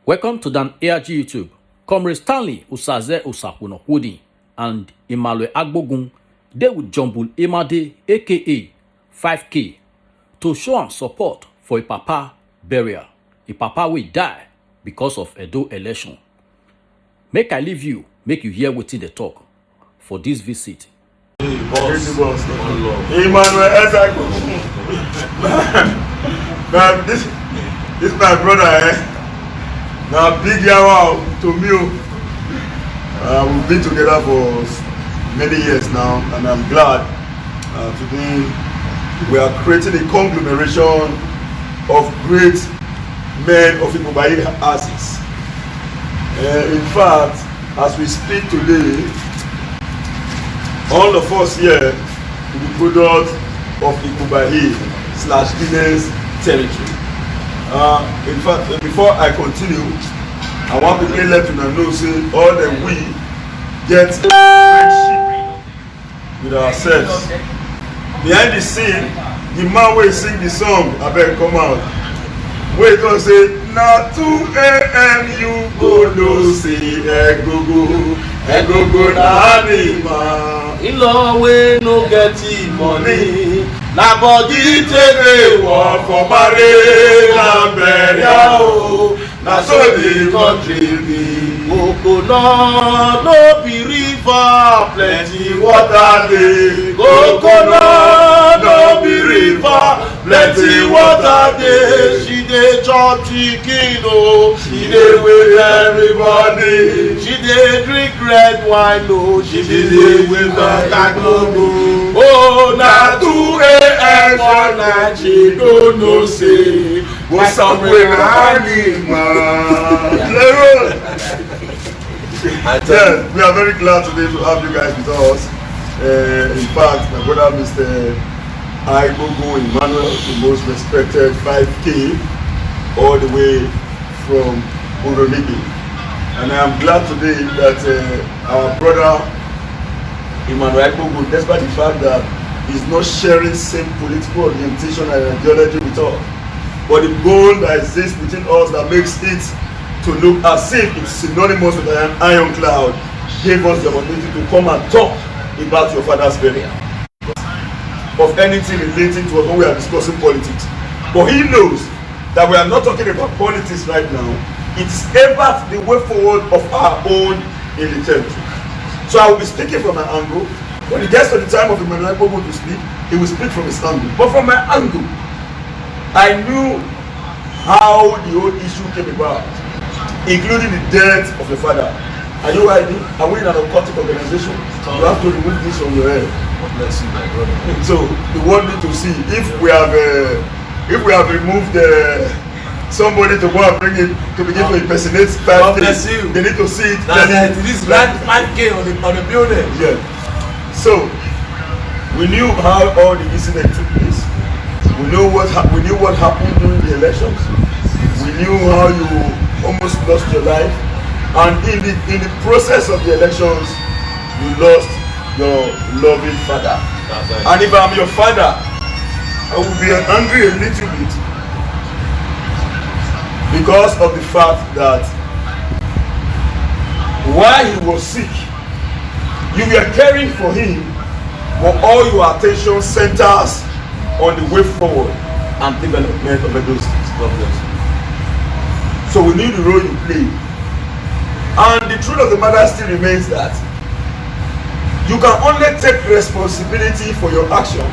Welcome to Dan ARG YouTube. Comrade Stanley Usaze Usakunokudi and Emmanuel Agbogun, they with Jumbul Imade aka 5K to show am support for a papa burial. A papa will die because of Edo election. Make I leave you, make you hear wetin dey talk for this visit. Emmanuel Agbogun. Man, this my brother, now big yawa to me. We've been together for many years now, and I'm glad today we are creating a conglomeration of great men of Igbobayi asses. In fact, as we speak today, all of us here will be product of Igbobayi/Guinness territory. In fact, before I continue, I want to let you know, say all that we get friendship with ourselves. Behind the scene, the man will sing the song, I better come out. Wait on say, now 2 a.m. you go no say Egogo na anima. Ilo we no get money. Na body take work for marriage and burial. Na so the country be. Coconut no be river, plenty water dey. Coconut no be river, plenty water dey. She dey chop chicken o, she dey with everybody. She dey drink red wine o, she dey with Coca-Cola. Oh, na 2 a.m. for night she go know say what's up with anima. Yes, we are very glad today to have you guys with us. In fact, my brother Mr. Agbogun Emmanuel, the most respected 5K, all the way from Uronigi. And I am glad today that our brother Emmanuel Agbogun, despite the fact that he's not sharing same political orientation and ideology with us, but the bond that exists between us that makes it to look as if it's synonymous with an ironclad gave us the opportunity to come and talk about your father's burial of anything relating to us when we are discussing politics. But he knows that we are not talking about politics right now. It's about the way forward of our own in the territory. So I will be speaking from my angle. When it gets to the time of Emmanuel Agbogun to speak, he will speak from his angle. But from my angle, I knew how the whole issue came about, including the death of your father. Are you ready? Are we in an occultic organization? You have to remove this from your head. God bless you, my brother. So the world need to see if we have removed somebody to go and bring it to begin to impersonate 5K. They need to see it. This is 5K on the building. Yeah. So we knew how all the incident took place. We knew what happened during the elections. We knew how you almost lost your life, and in the process of the elections, you lost your loving father. Right. And if I'm your father, I will be angry a little bit because of the fact that while he was sick, you were caring for him, but all your attention centers on the way forward and development of Edo State. So we need the role you play. And the truth of the matter still remains that you can only take responsibility for your actions.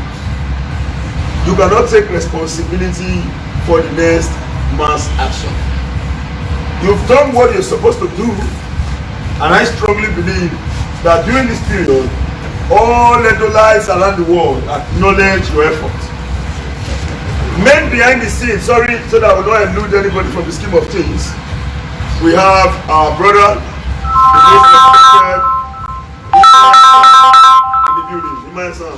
You cannot take responsibility for the next man's action. You've done what you're supposed to do, and I strongly believe that during this period, all Edolites around the world acknowledge your efforts. Men behind the scenes, sorry, so that I will not elude anybody from the scheme of things. We have our brother, the most respected in the building, my son.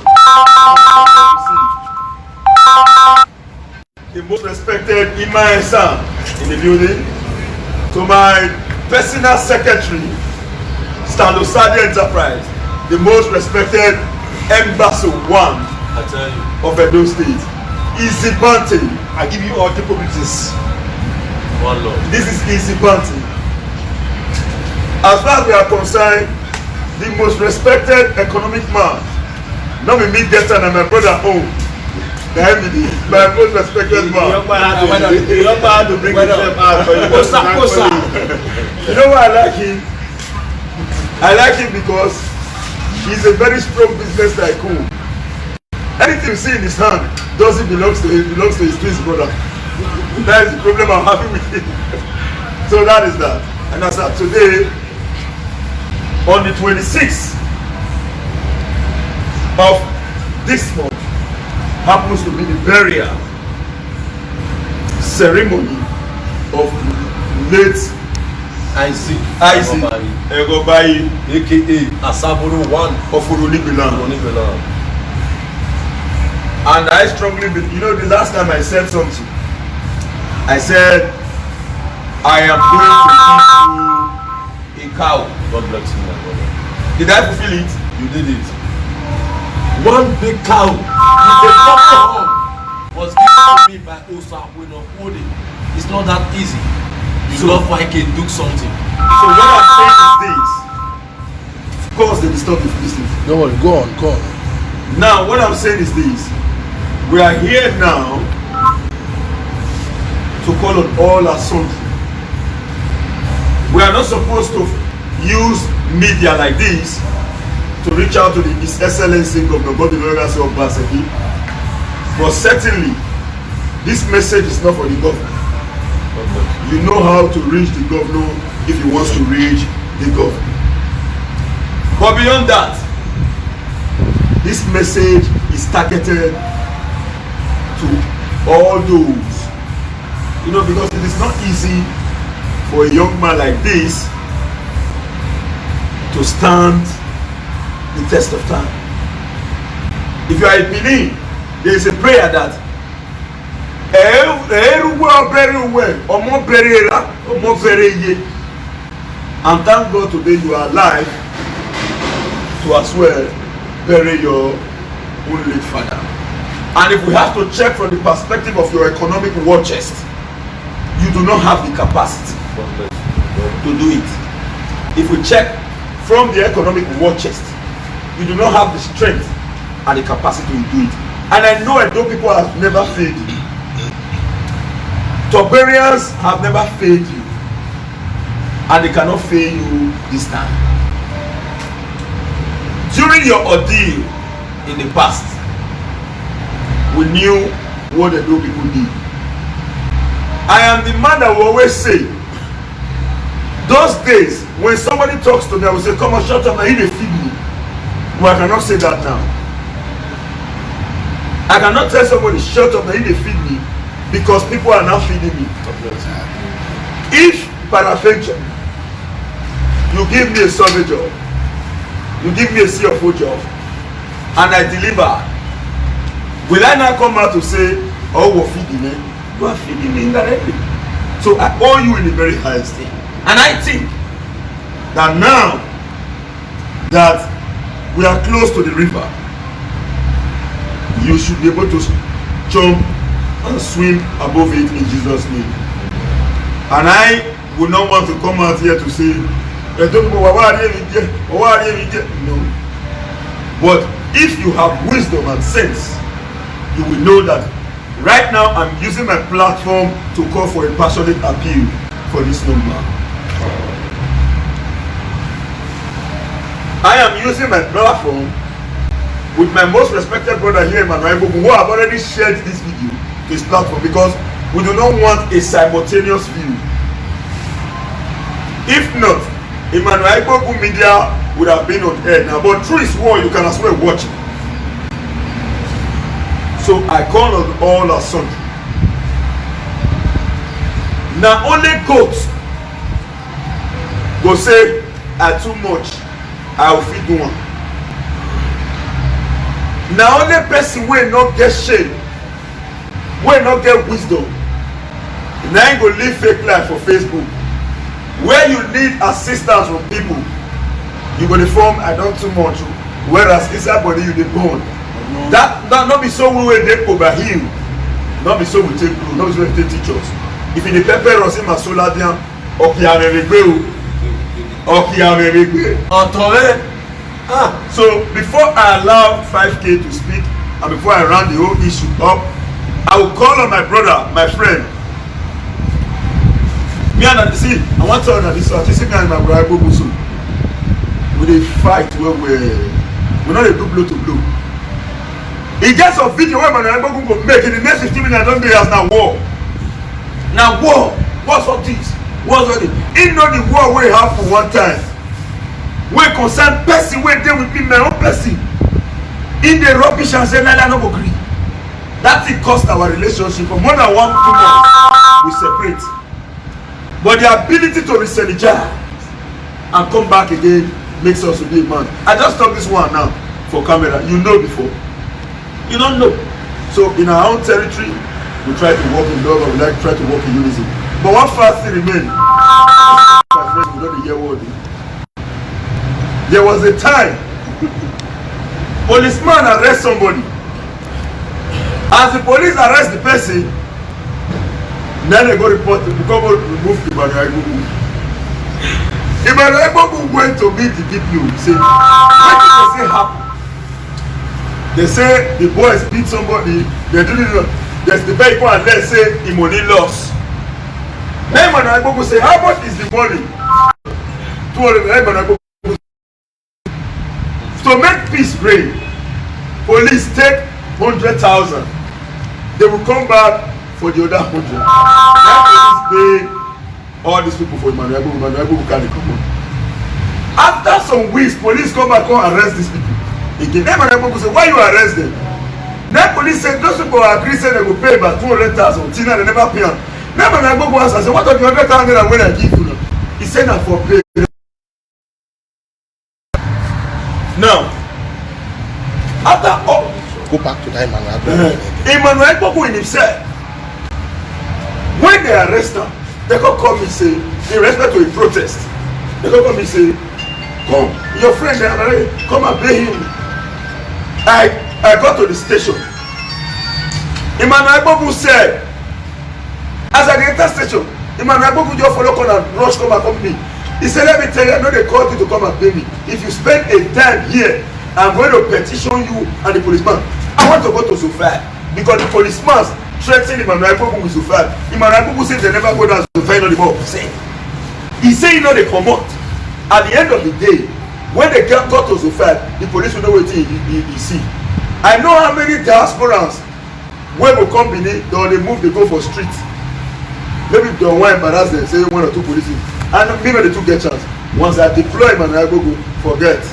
The most respected Ima-san in the building. To my personal secretary, Stando Sadi Enterprise, the most respected Embassy 1 of Edo State. Easy Bante, I give you all capabilities. One Lord. This is easy party. As far as we are concerned, the most respected economic man, not me Geta and my brother home. My most respected man. You have to bring himself out for you. You know why I like him? I like him because he's a very strong business tycoon. Anything you see in his hand doesn't belong to him, belongs to his twin brother. That is the problem I'm having with him. So that is that. And as of today, on the 26th of this month, happens to be the burial ceremony of late Isaac Egobayi, aka Asaboro one of Urunibilan. And I strongly believe, you know, the last time I said something, I said, I am going to give you a cow. God bless you, my brother. Did I fulfill it? You did it. One big cow with a proper horn was given to me by Osa Winokode. It's not that easy. You love why can do something. So what I'm saying is this. Of course they disturb the listening. Don't worry, go on. Now what I'm saying is this. We are here now to call on all our sons. We are not supposed to use media like this to reach out to His Excellency Governor Godwin of Baseki. But certainly, this message is not for the governor. You know how to reach the governor if he wants to reach the governor. But beyond that, this message is targeted to all those, you know, because it is not easy for a young man like this to stand the test of time. If you are a Benin, there is a prayer that and thank God today you are alive to as well bury your own late father. And if we have to check from the perspective of your economic war chest, you do not have the capacity to do it. If we check from the economic war chest, you do not have the strength and the capacity to do it. And I know people have never failed you. Tuberians have never failed you. And they cannot fail you this time. During your ordeal in the past, we knew what the Edo people did. I am the man that will always say, those days when somebody talks to me, I will say, come on, shut up, now you dey feed me. But I cannot say that now. I cannot tell somebody, shut up, now you dey feed me, because people are now feeding me. If, peradventure, you give me a survey job, you give me a CFO job, and I deliver, will I now come out to say, oh, we're feeding me? You are feeding me indirectly. So I owe you in the very highest thing. And I think that now that we are close to the river, you should be able to jump and swim above it in Jesus' name. And I would not want to come out here to say, no. But if you have wisdom and sense, you will know that right now I'm using my platform to call for a passionate appeal for this young man. I am using my platform with my most respected brother here, Emmanuel Agbogun, who have already shared this video to his platform, because we do not want a simultaneous view. If not, Emmanuel Agbogun media would have been on air now, but through his word you can as well watch it. So I call on all our sons. Now only goats go say, I too much, I will feed one. Now only person will not get shame, will not get wisdom. Now you go live fake life for Facebook. Where you need assistance from people, you go to form I don't too much. Whereas inside body you dey born. That not be so we will take over him. Not be so we take blue, not be so we take teach us. if you dey pepper us in Masoladian, okay, I'm a regbe. Okay, I'm a regbe. So before I allow 5K to speak and before I round the whole issue up, I will call on my brother, my friend. Me and see, I want to tell you this. See me and my brother Bobusu. We dey fight where we not dey do blow to blow. He gets a video where my brother go make in the next 15 minutes. I don't do as now war. Now war. What's all this? What's all this? He know the war wey happen one time. Wey concern person wey dey with me, my own person. In the rubbish and say Nala no go gree. That thing cost our relationship for more than 2 months. We separate. But the ability to re-synergize and come back again makes us to be a man. I just talk this one now for camera. You know before. You don't know. So in our own territory, we try to work in love and we like try to work in unison. But one fast thing remains. My friends, we don't hear what. There was a time policeman arrest somebody. As the police arrest the person, then they go report to the government remove Emmanuel Agbogu. Emmanuel Agbogu went to meet the DPO. Say, what did they say happen? They say the boys beat somebody. They didn't know. There's the vehicle and let's say the money loss. Then Emmanuel Agbogu say, how much is the money? 200. Emmanuel Agbogu. To make peace reign, police take 100,000. They will come back for the other 100. That means they all these people for Emmanuel Agbogu carry come on. After some weeks, police come back and arrest these people. Again, Emmanuel Agbogu say, why you arrest them? Then police said those people agree say they will pay about 200,000. Till now they never pay them. Then Emmanuel Agbogu asked, I said, what are the 100,000 when I give you? He said that for pay. Now, after all, go back to that Emmanuel Agbogu. Emmanuel Agbogu in himself, when they arrest him, they go come and say, in respect to a protest, they go come and say, come, your friend, come and pay him. I got to the station. Emmanuel Agbogu said, as I enter station, Emmanuel Agbogu just follow come and rush come and come me. He said, let me tell you, I know they called you to come and pay me. If you spend a time here, I'm going to petition you and the policeman. I want to go to Sofia because the policeman threatened Emmanuel Agbogu with Sofia. Emmanuel Agbogu said they never go down to Sofia anymore. He said, you know, they come out. At the end of the day, when they got to Sofia, the police will know what he see. I know how many diasporans when we come beneath, they move, they go for street. Maybe they don't want to embarrass them, say 1 or 2 police. And maybe the 2 get chance. Once I deploy Emmanuel Agbogu, forget.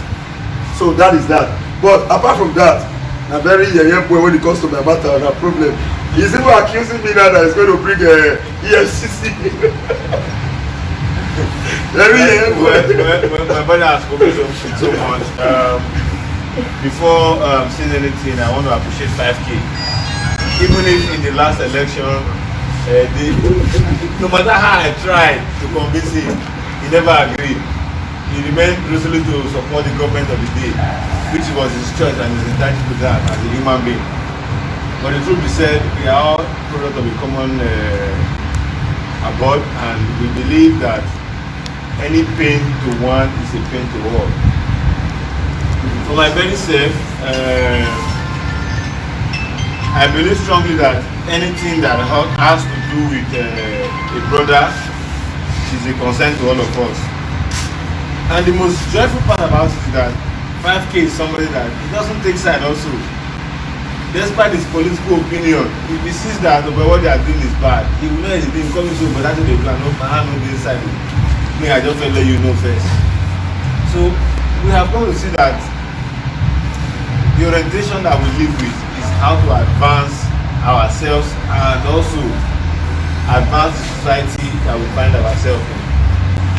So that is that. But apart from that, I'm very young boy when it comes to my matter and a problem. He's even accusing me now that he's going to bring a EFCC. Very young boy. My brother has spoken so much. Before saying anything, I want to appreciate 5K. Even if in the last election, no matter how I tried to convince him, he never agreed. He remained resolute to support the government of the day, which was his choice and he's entitled to that as a human being. But the truth be said, we are all product of a common abode, and we believe that any pain to one is a pain to all. For my very self, I believe strongly that anything that has to do with a brother is a concern to all of us. And the most joyful part about it is that 5K is somebody that he doesn't take side also. Despite his political opinion, if he sees that what they are doing is bad, he will know anything coming to, but that's what they plan. No, I know this side. Me, I just want to let you know first. So we have come to see that the orientation that we live with is how to advance ourselves and also advance the society that we find ourselves in.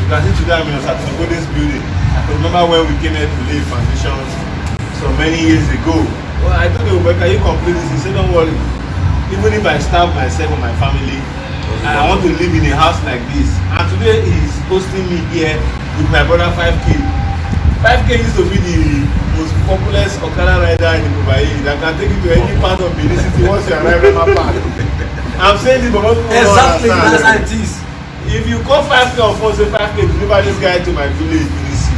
You can see today I'm in the Golden building. I can remember when we came here to lay foundations so many years ago. Well, I told him, can you complete this? He said, don't worry. Even if I starve myself and my family, I want to live in a house like this. And today he's hosting me here with my brother 5K. 5K used to be the most popular Okada rider in the Dubai that can take you to any part of Benin City once you arrive at my park. I'm saying this, but most people Exactly, don't that's how understand. it is. If you call 5K on phone, say 5K, deliver this guy to my village, BDC.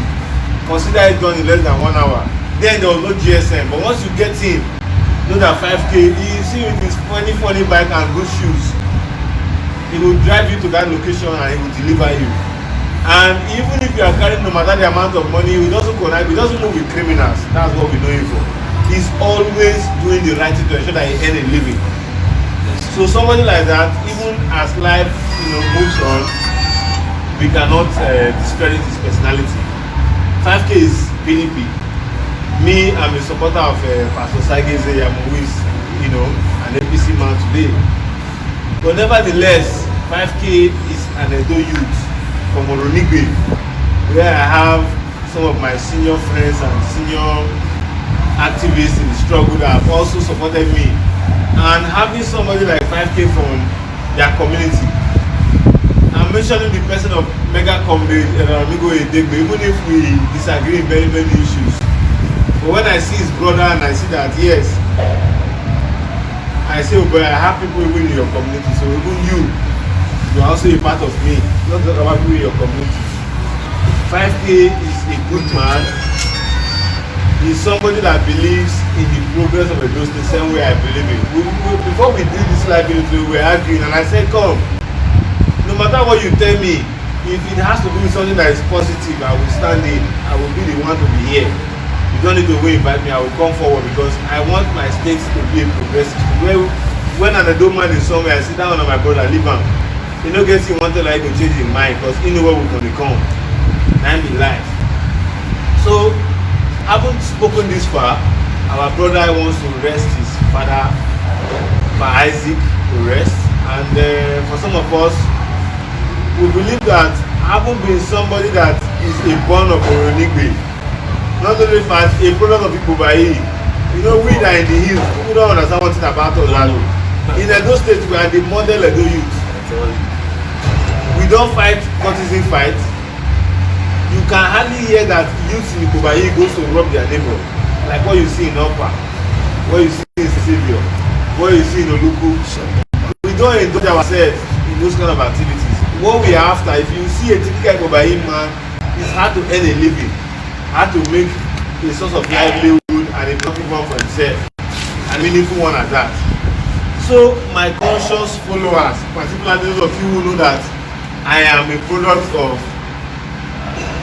Consider it done in less than 1 hour. Then there was no GSM. But once you get in, know that 5K, you see with his funny bike and good shoes, he will drive you to that location and he will deliver you. And even if you are carrying no matter the amount of money, he doesn't connect, he doesn't move with criminals. That's what we know him for. He's always doing the right thing to ensure that he earn a living. So somebody like that, even as life moves on, we cannot discredit his personality. 5K is PDP. Me, I'm a supporter of Pastor Sageze Yamu, who is an APC man today. But nevertheless, 5K is an Edo youth from Oronigwe, where I have some of my senior friends and senior activists in the struggle that have also supported me. And having somebody like 5K from their community, I'm mentioning the person of Mega Comrade Amigo Edegbe, even if we disagree in very many issues. But when I see his brother and I see that, yes, I say, oh boy, I have people even in your community, so even you are also a part of me, not just about people in your community. 5K is a good man. He's somebody that believes in the progress of Edo State the same way I believe in. Before we did this live video, we were arguing, and I said, come, no matter what you tell me, if it has to do with something that is positive, I will stand in. I will be the one to be here. You don't need to go invite me, I will come forward because I want my state to be a progressive. When an Edo man is somewhere, I sit down on my brother, leave him. You know, guess he wanted like to change his mind because he knew where we're going to come. I'm in life. So, having spoken this far, our brother wants to rest his father, Isaac, to rest. And for some of us, we believe that having been somebody that is a born of Oronigwe, not only fact, a product of Ikubai, we that in the hills, people don't understand one thing about us. In Edo State, we are the model Edo youth. We don't fight courtesan fight. You can hardly hear that youth in Ikubai goes to rob their neighbor, like what you see in Opa, what you see in Sibio, what you see in Oluku. We don't indulge ourselves in those kind of activities. What we are after, if you see a typical Ikubai man, it's hard to earn a living, hard to make a source of livelihood and a profit one for himself, and meaningful one at that. So my conscious followers, particularly those of you who know that I am a product of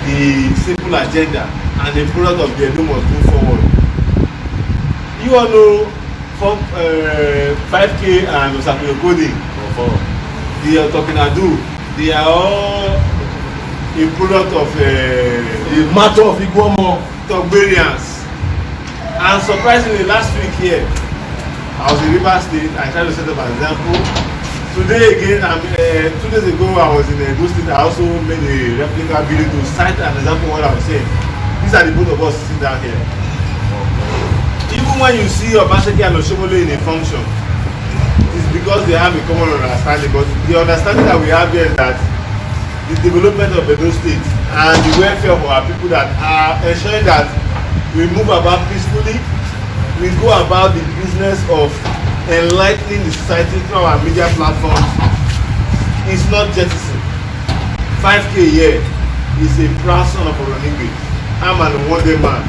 the simple agenda and a product of the Edo must move forward. You all know from 5K and Osakuyo Coding, the Tokinaadu, they are all a product of The matter of Iguamo. Togberians. And surprisingly, last week here, I was in Rivers State. I tried to set up an example. Today again, 2 days ago, I was in Edo State. I also made a replica video to cite an example of what I was saying. These are the both of us sitting down here. Even when you see Obaseki and Oshomole in a function, it's because they have a common understanding. But the understanding that we have here is that the development of Edo State and the welfare of our people that are ensuring that we move about peacefully, we go about the business of enlightening the society through our media platforms. It's not jettison. 5K here is a proud son of Oronigwe. I'm an one-day man.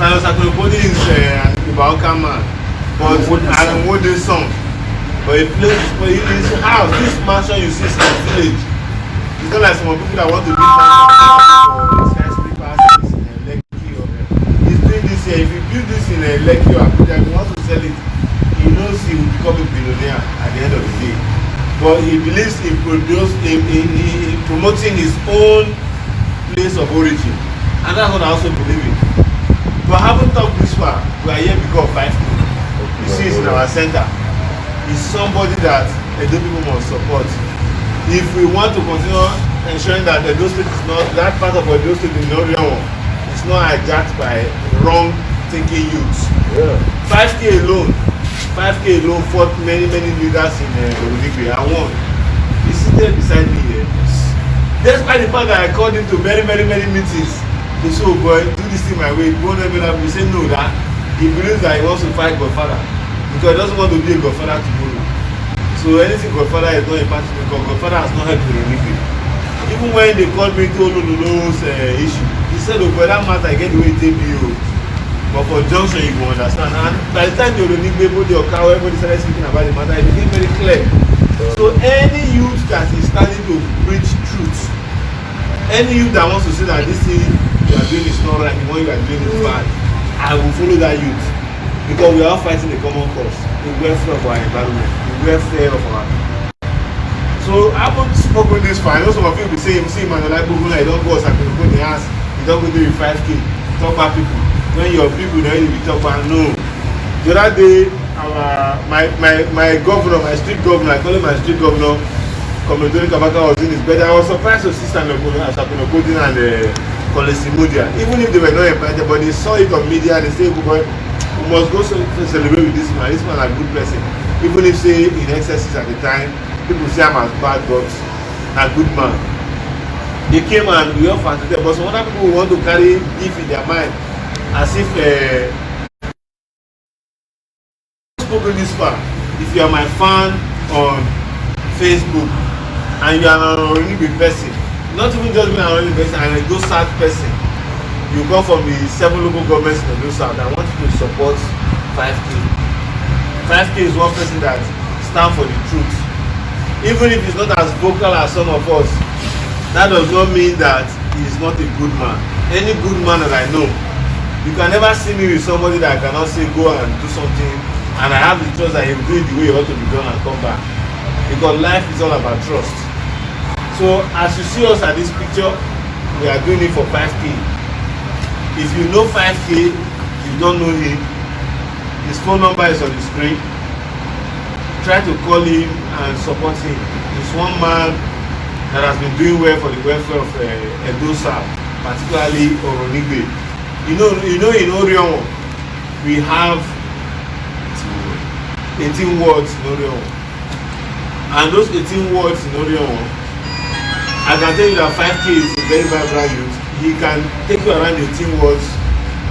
Sayo Sakurokodi is an Ibaoka man, but I'm a one-day son. But a place where his house, this mansion you see is a village. It's not like some people that want to build mansion for skyscrapers in Lekki or he's doing this here. If you build this in Lekki or Abuja, if you want to sell it, he knows he will become a billionaire at the end of the day. But he believes in promoting his own place of origin, and that's what I also believe in. But I haven't talked this far. We are here because of 5K. You see, it's in our center. He's somebody that Edo people must support. If we want to continue ensuring that Edo State is not, that part of Edo State is not wrong, it's not hijacked by wrong thinking youths. 5K alone fought many leaders in Oronigwe and won. He's seated beside me here. Despite the fact that I called him to many meetings to say, oh boy, do this thing my way, go never have to say no, that he believes that he wants to fight Godfather because he doesn't want to be a Godfather tomorrow. So anything Godfather is not a part of it, because Godfather has not helped Oronibe. Even when they called me to Olololo's issue, he said, oh, for that matter, I get the way they do. But for junction, you will understand. And by the time the Oronibe, the Okawa, everybody started speaking about the matter, it became very clear. So any youth that is standing to preach truth, any youth that wants to say that this thing you are doing is not right, the one you are doing is bad, I will follow that youth. Because we are fighting the common cause, the welfare of our environment, the welfare of our. So I haven't spoken this far. I know some of you will be saying, see, man, like Google, I don't go as I can go in the house, you don't go do the 5K, talk about people. When your people, then you will talk about no. The other day, my governor, my street governor, I call him my street governor, Komodori Kabaka was doing his bed. I was surprised to see Asapino Kodin and Kolesi Modia. Even if they were not invited, but they saw it on media, they say, boy, we must go celebrate with this man. This man is a good person. Even if say in excesses at the time, people say I'm as bad, but a good man. They came and we all fancy them, but some other people want to carry beef in their mind as if spoken this far. If you are my fan on Facebook and you are an Oronibe person, not even just being an Oronibe person, and a Edo South person, you come from the 7 local governments in Edo South. I want you to support 5K. 5K is one person that stands for the truth. Even if he's not as vocal as some of us, that does not mean that he is not a good man. Any good man that I know, you can never see me with somebody that I cannot say go and do something and I have the trust that he will do it the way it ought to be done and come back. Because life is all about trust. So as you see us at this picture, we are doing it for 5K. If you know 5K, you don't know him, his phone number is on the screen. Try to call him and support him. He's one man that has been doing well for the welfare of Edo South, particularly Oronibe. You know in Orion, we have 18 wards in Orion. And those 18 wards in Orion, I can tell you that 5K is a very vibrant youth. He can take you around 18 wards,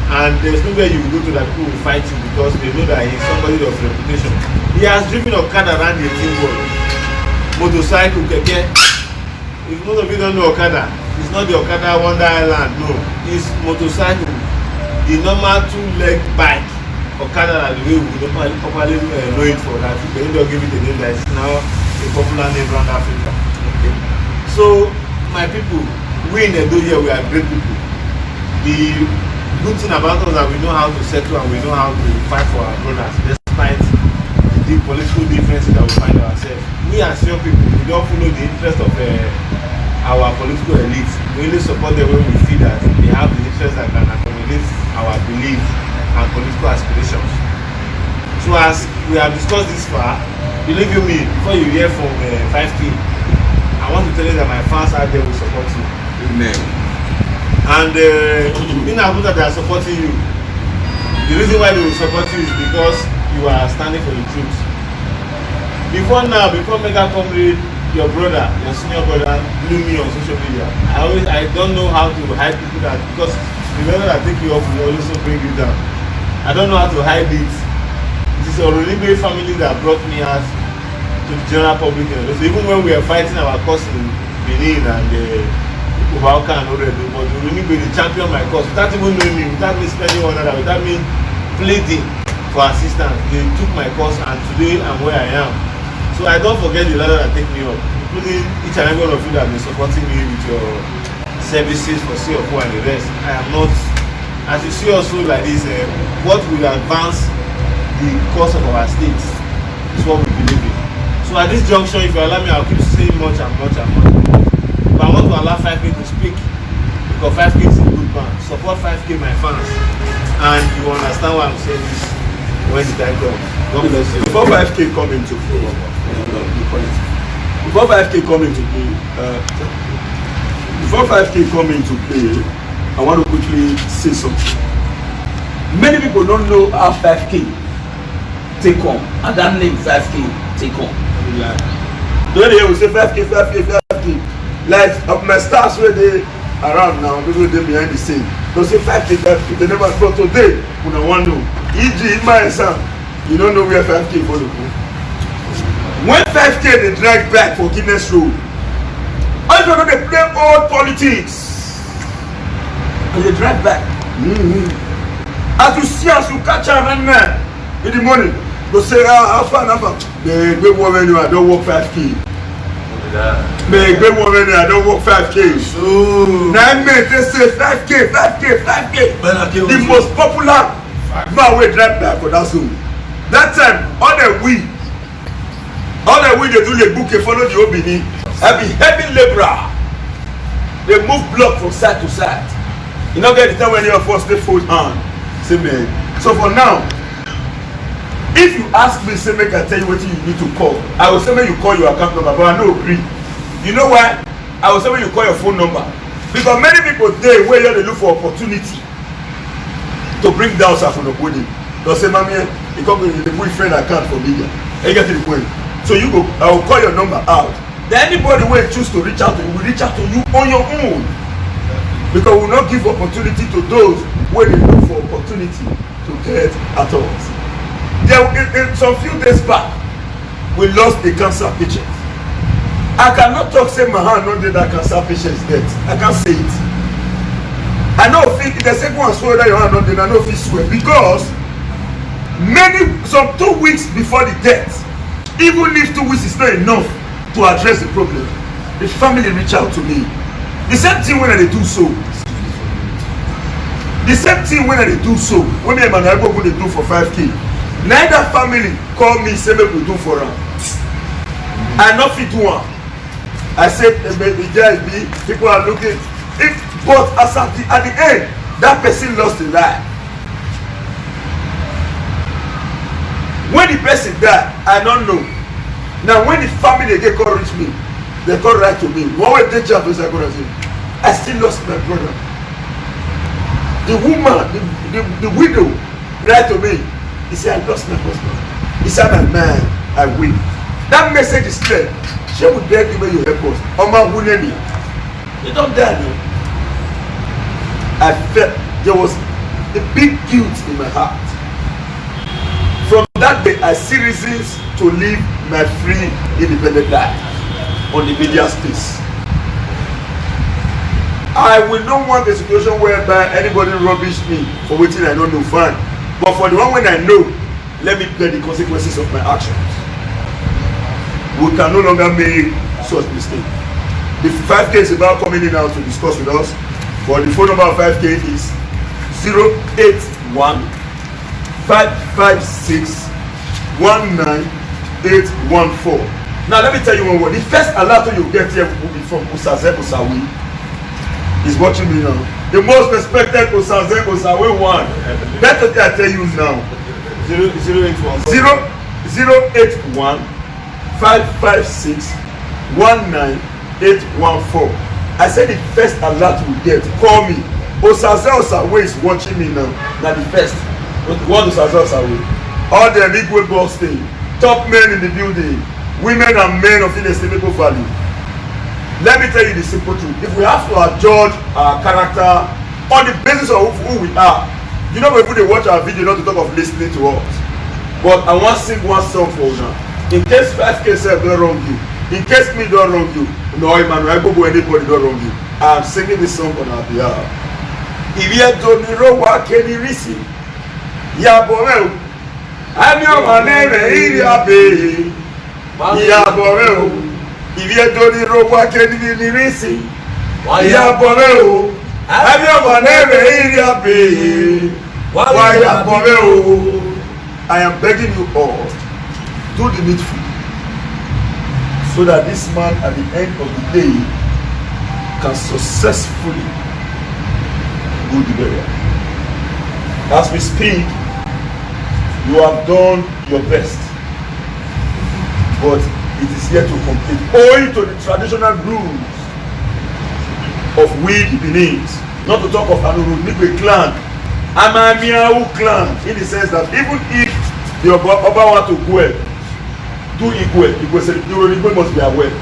and there's nowhere you will go to that people will fight you because they know that he's somebody of reputation. He has driven Okada around the 18 wards. Motorcycle, keke. If most of you don't know Okada, it's not the Okada Wonder Island, no. It's motorcycle. The normal 2-leg bike. Okada, the way we properly know it for that. They don't give it a name that is now a popular name around Africa. Okay. So, my people, we in Edo here, we are great people. The good thing about us is that we know how to settle and we know how to fight for our brothers, despite the political differences that we find ourselves. We as young people, we don't follow the interest of our political elites. We only support them when we feel that they have the interest that can accommodate our beliefs and political aspirations. So as we have discussed this far, believe you me, before you hear from 5K, I want to tell you that my fans out there will support you. Amen. And in Abuja, they are supporting you. The reason why they will support you is because you are standing for the truth. Before Mega Comrade, your brother, your senior brother, blew me on social media. I don't know how to hide people that, because the brother that take you up will also bring you down. I don't know how to hide it. It is a Oronibe family that brought me out to the general public. So even when we are fighting our cause in Benin and Ubauka and Oredo, but Oronibe, they champion my cause without even knowing me, without me spending one another, without me pleading for assistance. They took my cause and today I'm where I am. So I don't forget the ladder that take me up, including each and every one of you that have been supporting me with your services for COPO and the rest. I am not, as you see also like this, what will advance the cause of our state is what we believe in. So at this junction, if you allow me, I'll keep saying much and much and much. But I want to allow 5K to speak, because 5K is a good man. Support 5K, my fans, and you understand why I'm saying this when the time comes. God bless you. Before 5K come into play, I want to quickly say something. Many people don't know how 5K take on, and that name 5K take on. The way they will say 5K. Like my stars where they around now, people they behind the scene. They say 5K. They never go today. We don't want to know. E.g. in my son, you don't know where 5K for the when 5k they drag back for Guinness Road, all you know they play old politics and they drag back. As you see, as you catch a man in the morning, go say, how far enough? The great woman, I don't work 5k. The great woman, I don't work 5k. So, Now, they say 5k, 5k, 5k. The most popular man will drive back for that zone. That time, all the we they do the book, follow the Obini. I be heavy laborer. They move block from side to side. You don't get the time when you first they fold hand. Say man. So for now, if you ask me, say make I tell you what you need to call. I will say make you call your account number, but I don't agree. You know why? I will say make you call your phone number. Because many people there where they look for opportunity to bring down Safonobodi. Don't say, mommy, you come with the boyfriend account for media. And you get to the point. So you go, I will call your number out. Then anybody will choose to reach out to you, will reach out to you on your own. Because we will not give opportunity to those where they look for opportunity to get at us. There, in some few days back, we lost a cancer patient. I cannot talk, say my hand not that cancer patient is dead. I can't say it. I know if the second one swear that your hand not dead, I know if he swear. Because some 2 weeks before the death, even if 2 weeks is not enough to address the problem, the family reach out to me. The same thing when they do so. The same thing when they do so. When me and my neighbor go they do for 5k. Neither family call me say make we do for them. I not fit do one. I said the guys be people are looking. But as at the end, that person lost his life. When the person died, I don't know. Now when the family they call reach me, they call right to me. One way they jump is I still lost my brother. The woman, the widow, right to me. He said, I lost my husband. He said, my man, I win. That message is clear. She would beg you when you help us. Oma Wuneni. You don't die, no. I felt there was a big guilt in my heart. From that day, I see reasons to live my free, independent life on the media space. I will not want a situation whereby anybody rubbish me for waiting I don't know, fine. But for the one when I know, let me bear the consequences of my actions. We can no longer make such mistakes. The 5k is about coming in now to discuss with us. But the phone number of 5k is 081 556 19814. Now let me tell you one word. The first alert you get here will be from Osaze Osawi. He's watching me now. The most respected Osaze Osawi one. That's what I tell you now. 081 556 19814. I said the first alert we get. Call me. Osaze Osawi is watching me now. Now the first. What Osaze Osawi? All the legal boss thing. Top men in the building. Women and men of inestimable value. Let me tell you the simple truth. If we have to judge our character on the basis of who we are, you know, when they watch our video, not to talk of listening to us. But I want to sing one song for you now. In case 5k self don't wrong you, in case me don't wrong you, no Emmanuel Bobo anybody don't wrong you, I'm singing this song on our behalf. If you don't know what can you receive, yeah, boy, I'm your man, yeah, boy. If you don't know what can you receive, yeah, boy, I'm your man, I am begging you all, do the needful, so that this man at the end of the day can successfully go to burial. As we speak, you have done your best, but it is yet to complete, owing to the traditional rules of we Benin's, not to talk of Anurunigwe clan, Amamiahu clan, in the sense that even if the Oba want to go do equal, Urunigwe must be aware.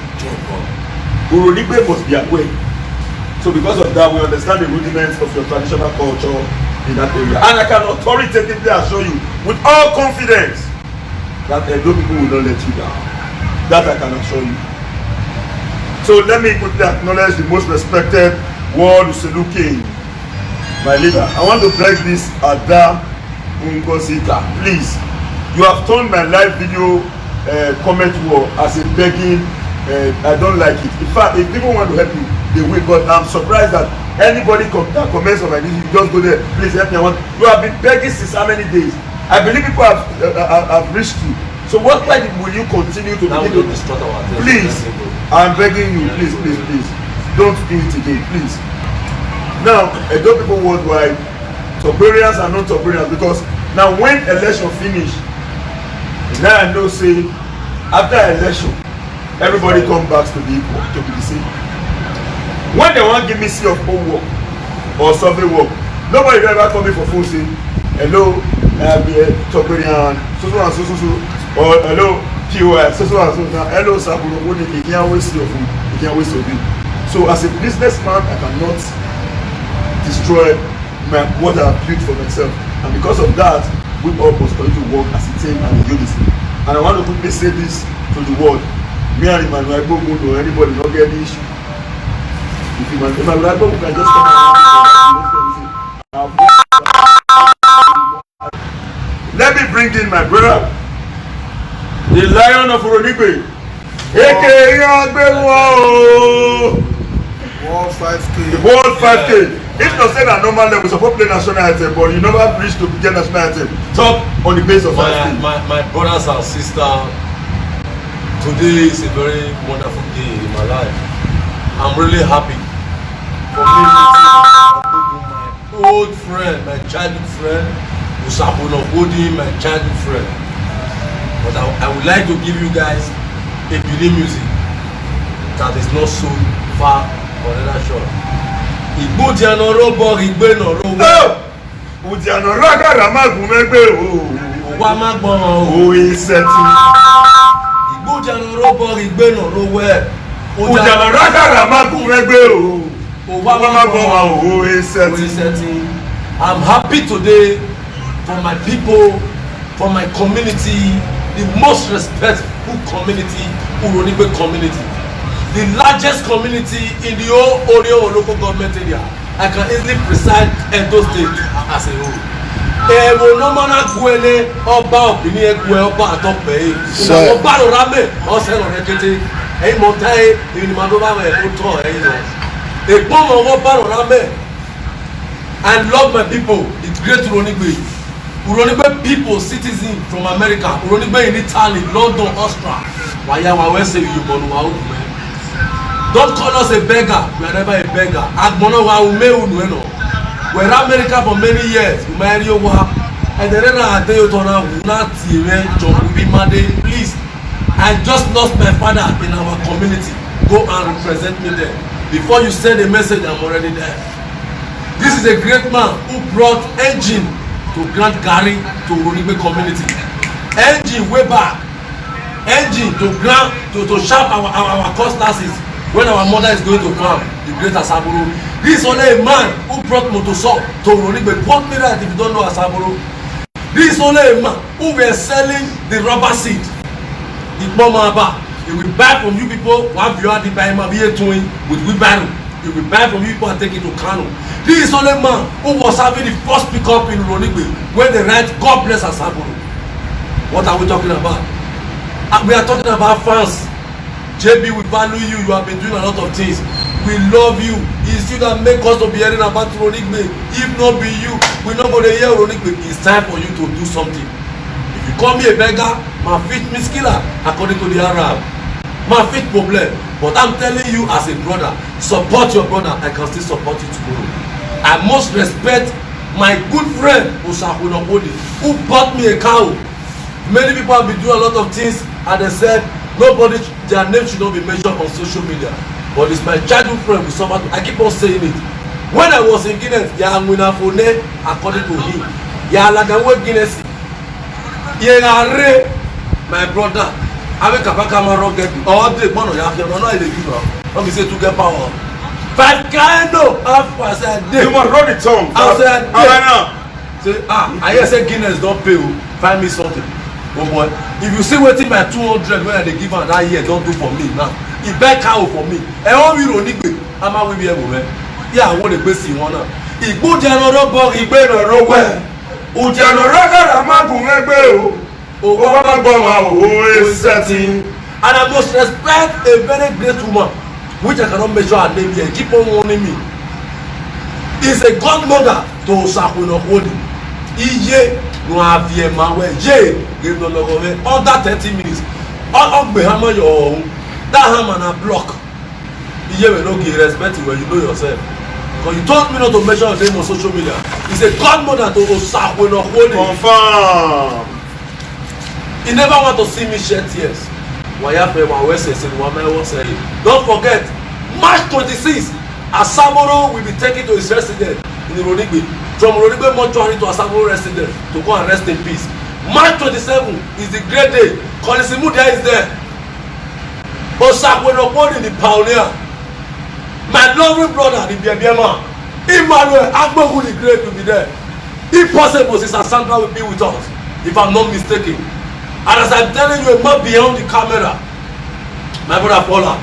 Urunigwe must be aware. So because of that, we understand the rudiments of your traditional culture in that area. And I can authoritatively assure you, with all confidence, that Edo people will not let you down. That I can assure you. So let me quickly acknowledge the most respected World Uselu King, my leader. I want to beg this Ada Ngozika. Please, you have turned my live video comment war as a begging. I don't like it. In fact, if people want to help you, they will. But I'm surprised that anybody that comments on my video, you just go there. Please help me. You have been begging since how many days? I believe people have reached you. So what like will you continue to begin to destroy our attention? Please, I'm begging you, please, don't do it again, please. Now, Edo people worldwide, Togolese and non-Togolese, because now when election finish, now I know say after election, everybody come back to be equal, to be the same. When they want give me see of home work or survey work, nobody ever come in for phone say, hello, Togolese, so, or hello, POS, so, hello, Saburo, you can't waste your food, you can't waste your bill. So as a businessman, I cannot destroy what I have built for myself. And because of that, we all must continue to work as a team and in unison. And I want to quickly say this to the world. Me and Emmanuel Agbogun or anybody not get any issue. If Emmanuel Agbogun can just come around, let me bring in my brother, the Lion of Oronigbe, aka Agbewo. World 5K. The World 5K. If you say that normal level, we support play national anthem, but you never reach to get national anthem. Talk on the base of 5K. My brothers and sisters, today is a very wonderful day in my life. I'm really happy for me to see my old friend, my childhood friend, Usabuno Odi, my childhood friend. But I would like to give you guys a Benin music that is not so far or rather short. Igbojiano robo igbe no robo. Ujiano ragara magun megbe o. Wa magbon o iseti. Igbojiano robo igbe no robo. Ujiano ragara magun megbe o. Wa magbon o iseti. I'm happy today for my people, for my community, the most respectful community, Uronigbe community. The largest community in the whole Oreo local government area. I can easily preside Edo State as a whole. Ewo no mana gwele ọba obini egwe ọba atọpẹ yìí. Ìgbà ọba ló rámè ọ̀sẹ̀ lọ rẹ̀kẹ̀tẹ̀. Ẹyin mọ̀ táyé èyí ni màá tó bá wẹ̀ ó tọ̀ ẹyin lọ. Èpọ̀ mọ̀ ọba ló rámè. I love my people. It's great Uronigbe. Uronigbe people, citizens from America. Uronigbe in Italy, London, Austria. Wàyà wà wẹ́sẹ̀ yìí mọ̀nù wà ó dùn mẹ́. Don't call us a beggar. We are never a beggar. Agbono wa ume unueno. We are America for many years. Umari owa. And the rest of the day, una tire jobi made. Please, I just lost my father in our community. Go and represent me there. Before you send a message, I'm already there. This is a great man who brought engine to Grand Gary to Uronigbe community. Engine way back. Engine to grant to sharp our cutlasses. When our mother is going to farm, the great Asaboro. This is only a man who brought motosaw to Uronigbe. What me that if you don't know Asaboro? This is only a man who were selling the rubber seed. The bomber. He will buy from you people. One viewer the buy him be doing with wheelbarrow. He will buy from you people and take it to Kano. This is only a man who was having the first pickup in Uronigbe when they write God bless Asaboro. What are we talking about? We are talking about fans. JB, we value you. You have been doing a lot of things. We love you. It's you that make us to be hearing about Uronigbe. If not be you, we not going to hear Uronigbe. It's time for you to do something. If you call me a beggar, my feet miskiller, according to the Arab. My feet problem. But I'm telling you as a brother, support your brother. I can still support you tomorrow. I must respect my good friend, Usabuno Odi, who bought me a cow. Many people have been doing a lot of things and they said, nobody, their name should not be mentioned on social media. But it's my childhood friend with somebody. I keep on saying it. When I was in Guinness, according to him, Guinness, my brother, I make a camera get all day. Let me say to get power. But kind of I said, you must run the tongue. I said, say, I hear say Guinness don't pay. Find me something. Oh boy, if you see wetin my 200 wey I dey give am that year don do for me now, e buy cow for me. Ẹ wọ́n mi rò nígbè, a máa wí bí ẹ wò mẹ́. Yí àwọn lè gbé sí wọn náà. Ìgbójẹ̀rọ̀rọ̀ bọ̀ ìgbéròrò wẹ̀. Òjẹ̀rọ̀rọ̀ kàrà má gùn ẹgbẹ́ o. Owó bá gbọ́ ma owó setting. And I must respect a very great woman, which I cannot measure her name here. Keep on warning me. Is a godmother to Sakunokodi. Iye no avie mawe ye give no logo me under 30 minutes. All be hammer your own. That hammer na block. Iye we no give respect when you know yourself. Because you told me not to measure your name on social media. Is a godmother to Sakunokodi. Confirm. He never want to see me shed tears. Don't forget, March 26, Asamoro will be taken to his residence in Ronigbe. From Ronigbe mortuary to Asamoro residence to go and rest in peace. March 27 is the great day. Kolisimudia is there. Osakwenokoni the pioneer. My lovely brother, the Biabiama. Emmanuel Agbogu the great will be there. If possible, Sister Sandra will be with us, if I'm not mistaken. And as I'm telling you, a man beyond the camera, my brother fall out.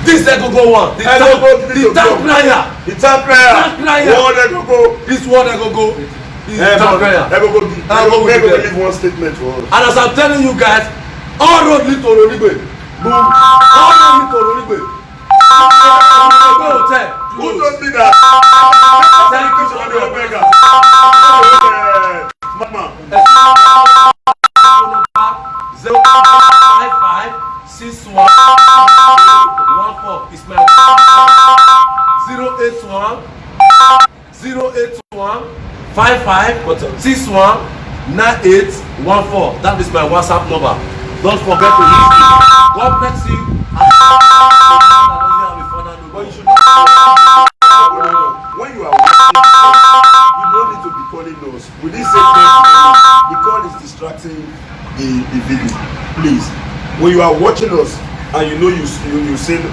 This they go one. The tank prayer. The tank prayer. One they go. This one they go. This tank prayer. They go. They go give one statement for us. And as I'm telling you guys, all road lead to Ronigbe. Boom. All road lead to Ronigbe. Who told me that? Thank you for your beggars. Mama. 0556114 is my 081-5561-9814. That is my WhatsApp number. Don't forget to use it. God bless you. But you should not when you are watching, you don't need to be calling us. We didn't say the call is distracting the video. Please, when you are watching us and you know you are seeing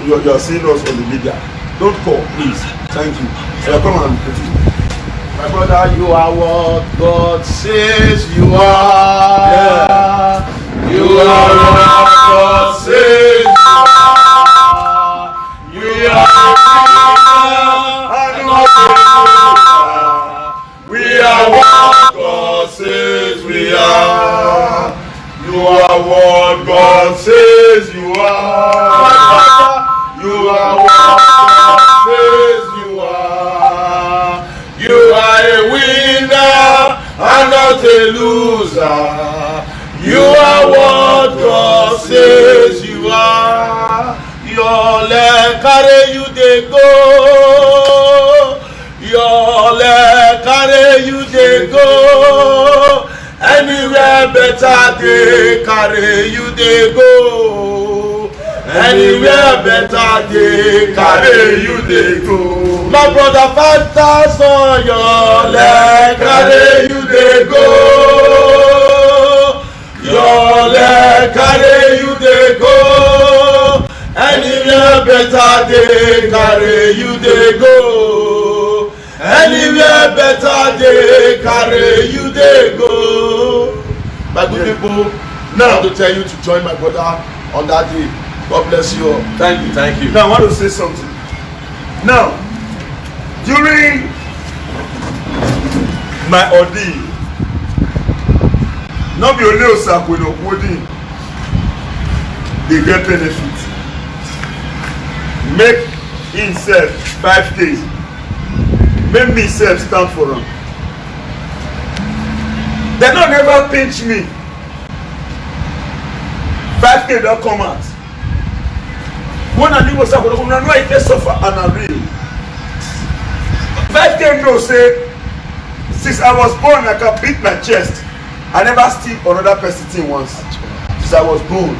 us on the media, don't call, please. Thank you. So come on, my brother, you are what God says you are. Yeah. You are what God says you are. We are we are what God says we are. You are what God says you are. You are what God says you are. You are a winner and not a loser. You are what God says you are. Your leg carry you dey go. Your leg carry you dey go. Anywhere better dey carry you dey go. Anywhere better dey carry you dey go. My brother 5,000 your leg carry you dey go. Your leg carry you dey go. Anywhere better dey carry you dey go. Anywhere better dey carry you dey go. My good people, now I want to tell you to join my brother on that day. God bless you all. Thank you, thank you. Now I want to say something. Now, during my ordeal, not be only Osakwenokodi, they get benefit. Make himself 5K. Make me self stand for him. They don't never pinch me. 5K don't come out. When I was up, I know I can suffer and I real. 5K no say, since I was born, I can beat my chest. I never steal another person's thing once. Since I was born.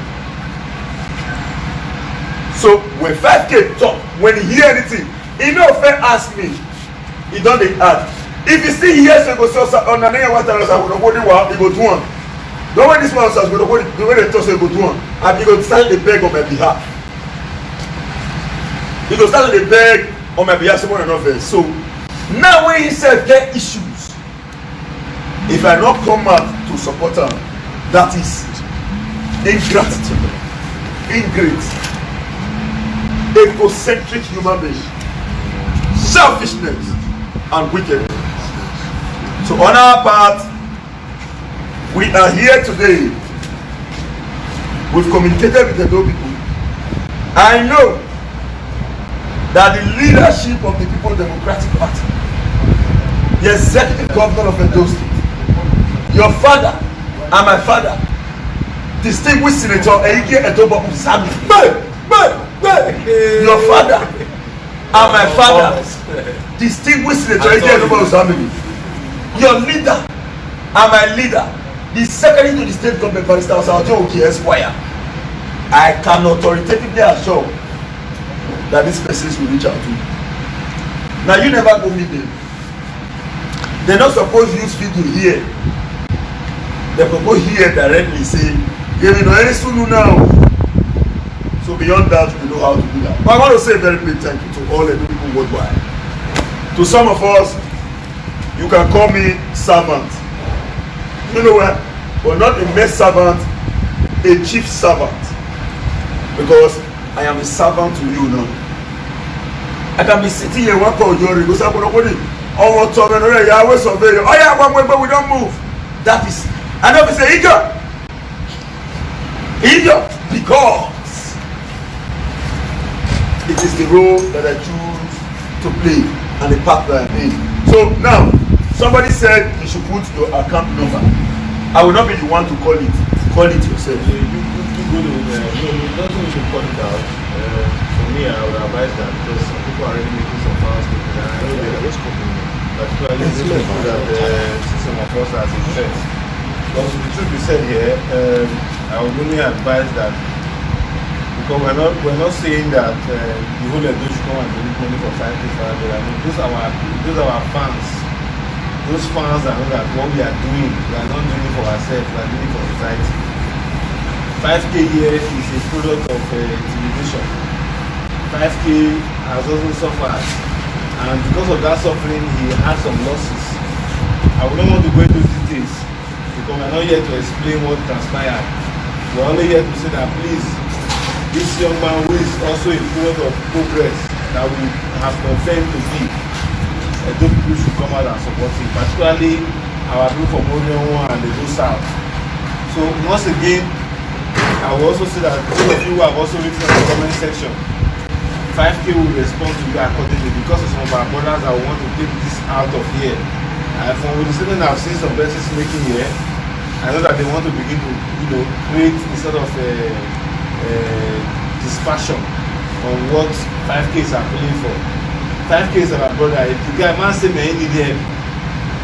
So when 5K talk, when he hear anything, he no fair ask me. He don't dey ask. If he still hears you go so on an area what I was going to he go do one. The way this man says go to the way they talk say go do one, and he go start the beg on my behalf. He go start the beg on my behalf someone another. So now when he said get issues, if I not come out to support him, that is ingratitude, ingrate, egocentric human being, selfishness, and wickedness. So on our part, we are here today. We've communicated with the Edo people. I know that the leadership of the People Democratic Party, the executive governor of Edo State, your father and my father, distinguished Senator Eike Etobo Usami, your father and my father, distinguished Senator Eike Etobo Usami, your leader and my leader, the secretary to the state government, Barrister Osaojo Oki Esquire, I can authoritatively assure that these persons will reach out to you. Now you never go meet them. They're not supposed to use video here. They're supposed to hear directly say, "Give me no any sunu now." So beyond that, we know how to do that. But I want to say a very big thank you to all the people worldwide. To some of us, you can call me servant. You know what? But not a mere servant, a chief servant. Because I am a servant to you now. I can be sitting here one call your go say nobody. Oh, what talking already? I will survey you. Oh yeah, one way, but we don't move. That is, I know it's eager. Eager because it is the role that I choose to play and the part that I'm in. So now, somebody said you should put your account number. I will not be the one to call it. Call it yourself. You go to nothing you should call it out. For me, I would advise that because some people are already making some files and I know they are just copying it. Particularly those people that see some of us as a threat. But the truth be said here, I would only advise that because we're not saying that the whole Edo should come and donate money for 5 days. I mean, those are our fans. Those fans that know that what we are doing, we are not doing it for ourselves, we are doing it for society. 5K here is a product of intimidation. 5K has also suffered, and because of that suffering, he had some losses. I would not want to go into details because we are not here to explain what transpired. We are only here to say that please, this young man who is also a product of progress that we have confirmed to be, Edo people should come out and support him, particularly our group from Orion and Edo South. So once again, I will also say that those of you who have also written in the comment section, 5K will respond to you accordingly because of some of our brothers that want to take this out of here. From the statement I've seen some persons making here, I know that they want to begin to, create a sort of dispassion on what 5Ks are playing for. 5Ks are our brother. If the guy man say me I need help,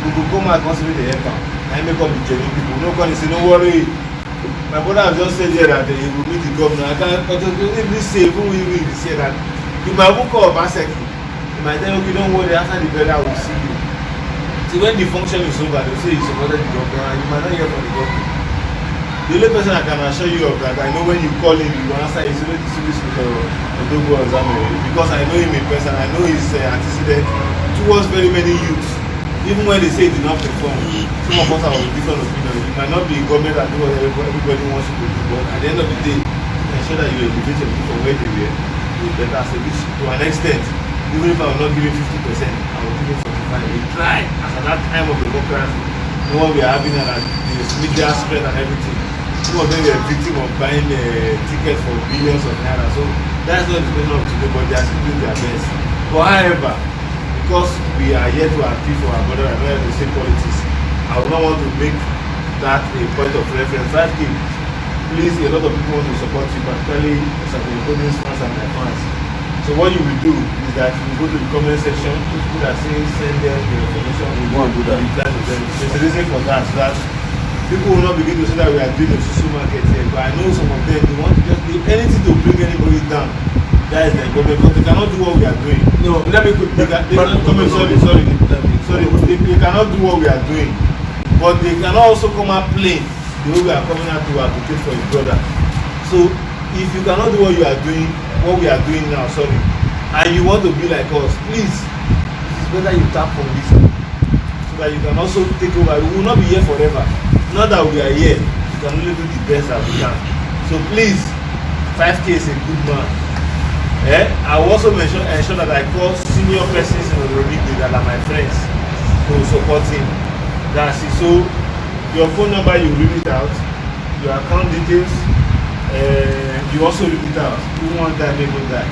we go come and consider the help. I make up the genuine people. No one say no worry. My brother has just said here that he will meet the governor. I can't even say even we say that you might book up Baseki. You might tell okay, don't worry, after the brother will see you. See when the function is over, they say you supported the governor and you might not hear from the governor. The only person I can assure you of that, I know when you call him, you will answer is only the service with Odogo Ozamere because I know him in person, I know his antecedent towards very many youths. Even when they say he did not perform, some of us have a different opinion. It might not be government that do what everybody wants you to do, but at the end of the day, ensure that you elevate your people from where they were to a better service to an extent. Even if I will not give you 50%, I will give you 45%. We try as at that time of democracy, no one we are having that the media spread and everything. Some of them were victim of buying tickets for billions of naira. So that's not the question of today, but they are still doing their best. But however, because we are here to appeal for our brother and not here to say politics, I would not want to make that a point of reference. 5K, please, a lot of people want to support you, particularly Sakonoko's fans and my fans. So what you will do is that you will go to the comment section, people that say send them the information, we want to do that, reply to them. There's a reason for that, so that people will not begin to say that we are doing a social market here, but I know some of them, they want to just do anything to bring anybody down. That is the government, but they cannot do what we are doing. No, let me quick. They cannot do what we are doing, but they can also come and play the way we are coming out to advocate for each brother. So if you cannot do what you are doing, what we are doing now, and you want to be like us, please, it's better you tap on this so that you can also take over. We will not be here forever. Not that we are here, we can only do the best that we can. So please, 5K is a good man. I will also ensure that I call senior persons in Olorigbe that are my friends to support him. That's it. So your phone number, you read it out. Your account details, you also read it out. Who want that, make one die.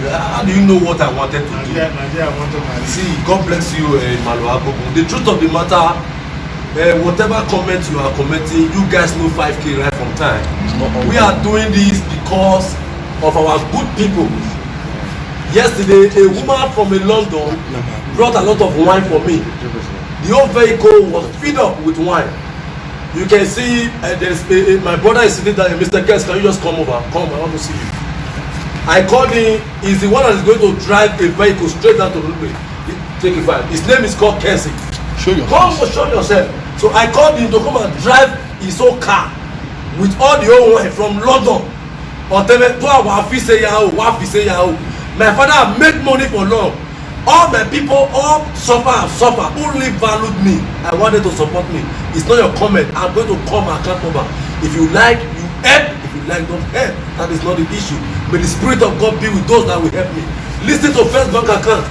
How do you know what I wanted to do? Nigeria wanted my See, God bless you, Emmanuel Agbogun. The truth of the matter, whatever comment you are commenting, you guys know 5K right from time. We are doing this because of our good people. Yesterday, a woman from London brought a lot of wine for me. The whole vehicle was filled up with wine. You can see my brother is sitting there. Mr. Kess, can you just come over? Come, I want to see you. I called him. He's the one that is going to drive a vehicle straight down to Olugbe. Take it fine. His name is called Kessie. Show yourself. So I called him to come and drive his own car with all the old wine from London. My father have made money for long. All my people, all suffer. Who really valued me. I wanted to support me. It's not your comment. I'm going to call my account number. If you like, you help. If you like, don't help. That is not the issue. May the Spirit of God be with those that will help me. Listen to First Bank account.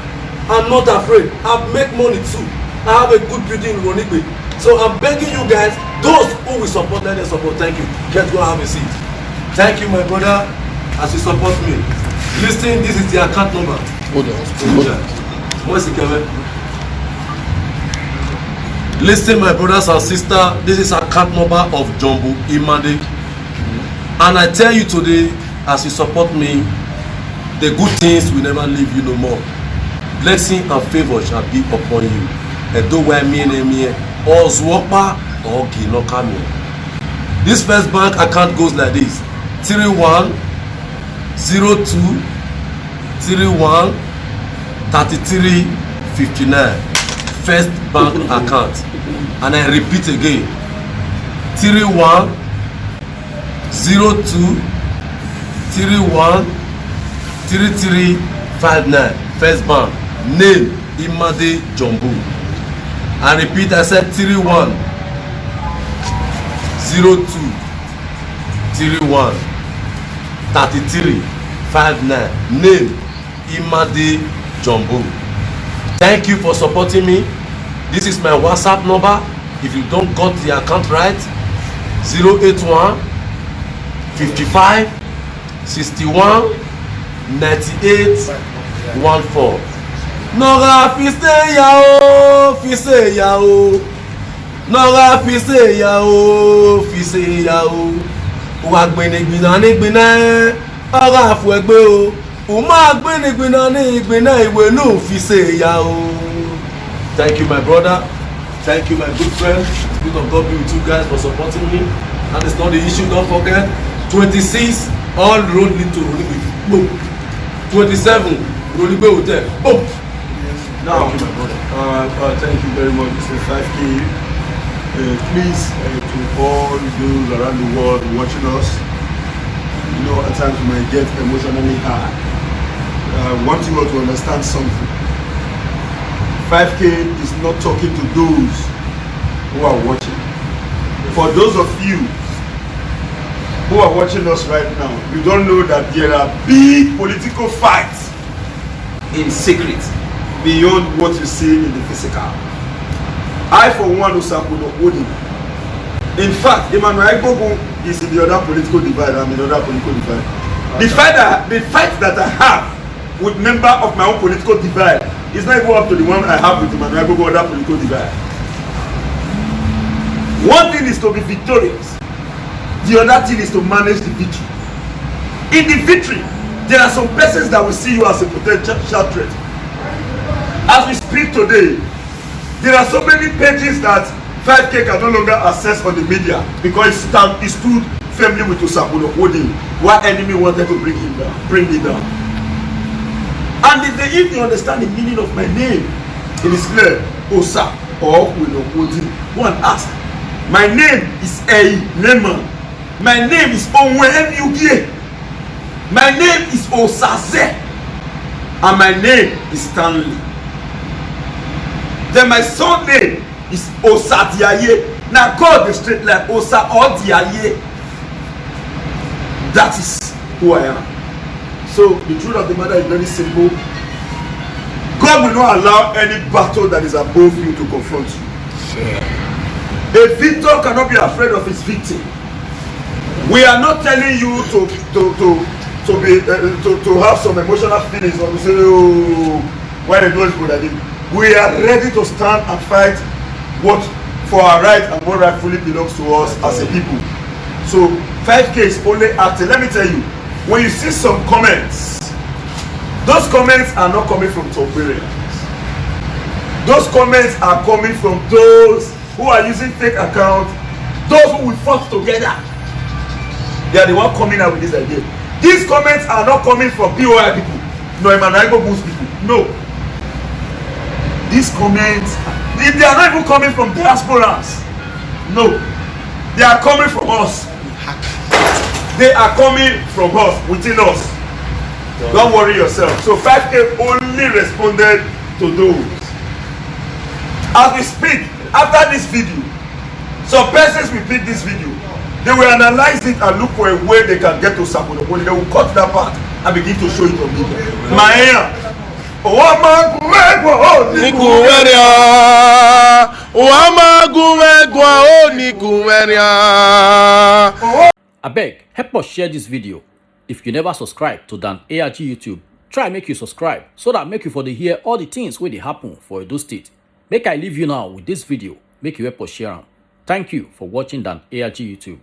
I'm not afraid. I've made money too. I have a good building in Olorigbe. So I'm begging you guys, those who will support, let them support. Thank you. Get go have a seat. Thank you, my brother, as you support me. Listen, this is the account number. Hold on. Listen, my brothers and sisters, this is account number of Jumbo Imade. And I tell you today, as you support me, the good things will never leave you no more. Blessing and favor shall be upon you. This First Bank account goes like this: 31 02 31 33 59. First Bank account. And I repeat again: 31 02 31 33 59. First Bank. Name Imade Jumbo. I repeat, I said 31 02 31 33 59. Name Imade Jumbo. Thank you for supporting me. This is my WhatsApp number. If you don't got the account right, 081 55 61 98 14. Nora fise ya o, Nora fise ya o. Wa gbenigbina ni gbina, ara afu egbe o. O ma gbenigbina ni gbina iwe no fise ya o. Thank you, my brother. Thank you, my good friend. Spirit of God be with you guys for supporting me. And it's not the issue. Don't forget, 26 all road lead to Olugbe. Boom. 27 Olugbe Hotel. Boom. Now, thank you, my brother. Thank you very much, Mr. 5K. Please, to all those around the world watching us, you know, at times we might get emotionally high. I want you all to understand something. 5K is not talking to those who are watching. For those of you who are watching us right now, you don't know that there are big political fights in secret beyond what you see in the physical. I, for one, Usakuno Odi. In fact, Emmanuel Agbogun is in the other political divide. I'm in the other political divide. The fight that I have with member of my own political divide is not even up to the one I have with Emmanuel Agbogun other political divide. One thing is to be victorious. The other thing is to manage the victory. In the victory, there are some persons that will see you as a potential threat. As we speak today, there are so many pages that 5K can no longer access on the media because he stood firmly with Usakuno Odi while enemy wanted to bring me down. And if they understand the meaning of my name, it is clear, Osa or Odi. One ask, my name is Neman. My name is Onwen Yugie. My name is Osaze. And my name is Stanley. Then my son name is Osadiaye. Now God is straight like Osa or Diaye. That is who I am. So the truth of the matter is very simple. God will not allow any battle that is above you to confront you. Sure. A victor cannot be afraid of his victim. We are not telling you to have some emotional feelings or to say, oh, why they do it good at it. We are ready to stand and fight what for our right and what rightfully belongs to us as a people. So 5K is only acting. Let me tell you, when you see some comments, those comments are not coming from Toberians. Those comments are coming from those who are using fake accounts, those who will fought together. They are the one coming out with this idea. These comments are not coming from POI people, no Emmanuel Boost people. No. These comments, they are not even coming from diasporans. No. They are coming from us. They are coming from us, within us. Don't worry yourself. So 5K only responded to those. As we speak, after this video, some persons will pick this video. They will analyze it and look for a way they can get to Sakuno. They will cut that part and begin to show it on media. Abeg, help us share this video. If you never subscribe to Dan ARG YouTube, try make you subscribe so that make you for the hear all the things wey dey happen for Edo State. Make I leave you now with this video. Make you help us share am. Thank you for watching Dan ARG YouTube.